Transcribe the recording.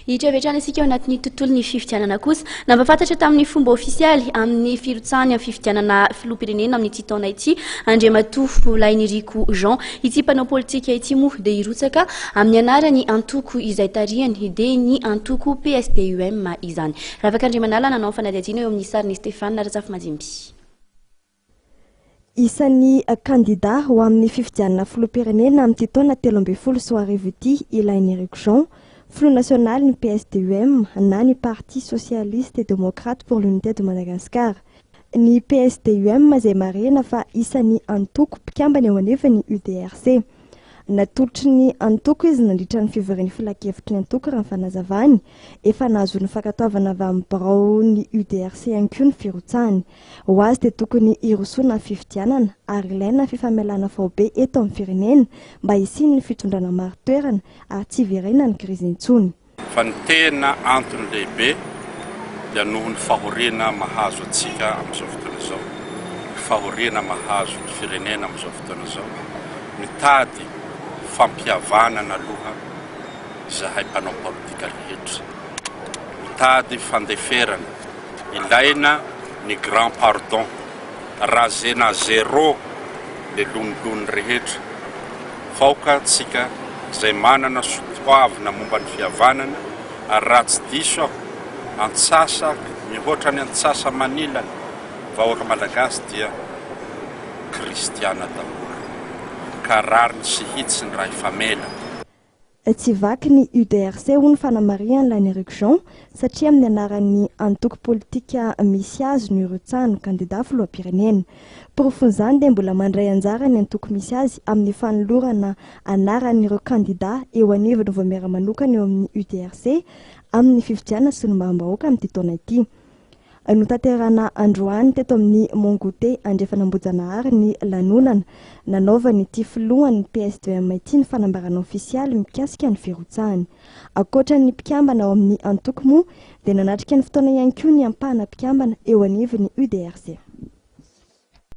Hitrevitra antsika anatin'ny tontolon'ny fifidianana kosa nampafantatra tamin'ny fomba ofisialy amin'ny firotsahany amin'ny fifidianana filoham-pirenena amin'ity taona ity Andriamatoa Lainiriko Jean ity mpanao politika ity moa dia hirotsaka amin'ny anarany antoko izay tarihany dia ny antoko PSDUM izany. Ravak'Andriamanala nanao fanadihadiana eo amin'ny sarin'ny Stéphane Ratsafy Majimby. Isan'ny kandida ho amin'ny fifidianana filoham-pirenena amin'ity taona 13 sy 14 ity i Lainiriko Jean, Front National ny PSDUM na ny Parti Socialiste et Démocrate pour l'Unité de Madagascar. Ny PSDUM izay marena fa isan'ny antoko mpikambana eo anevany UDRC. Natolotry ny antoko izy nandritra ny fivorian'ny filakevitry ny antoko raha ny fanazavany, efa nahazo ny fankatoavana avy amin'ny birao ny UDRC ihany koa ny firotsahany. Ho azy dia tokony hirosoana ny fifidianana ary ilaina fifamelana vao be eto amin'ny firenena mba hisiny ny fitondrana maro toerana ary tsy hiverena ny krizy intsony. Fa ny tena antony lehibe dia noho ny fahoriana mahazo atsika amin'izao fotoana izao, fahoriana mahazo ny firenena amin'izao fotoana izao, mitady fampihavanana aloha zahay mpanao politika rehetra, mitady fandeferana, ilaina ny grand pardon, razena zéro le lonilony rehetra, faoka tsika zay manana sotoavina momba ny fihavanana ary raha tsy diso aho antsasa mihoatra ny antsasa manilana vahoaka malagasy dia kristiana daholo ka rariny sy hitsy ny raha ifamela. Tsy vaky ny UDRC ho ny fanamariany Lainiriko Jean satria amin'ny anaran'ny antoko politika misy azy no hirotsahany kandida filoham-pirenena. Porofon'izany dia mbola mandray anjara ny antoko misy azy amin'ny fanolorana anaran'ireo kandida eo anivony vao miara manokana eo amin'ny UDRC amin'ny fifidianana sy ny mbaom-bahoaka amin'ity taona ity. Notanterana androany teto amin'ny Mongote Andriafanambojanahariny ny lanonana nanaovany ity filohan'ny PSDUM ity ny fanambarana ofisialy mikasika ny firotsahany. Ankoatra ny mpikambana ao amin'ny antoko moa dia nanatrika ny fotoana ihany koa ny ampahana mpikambana eo anivony UDRC.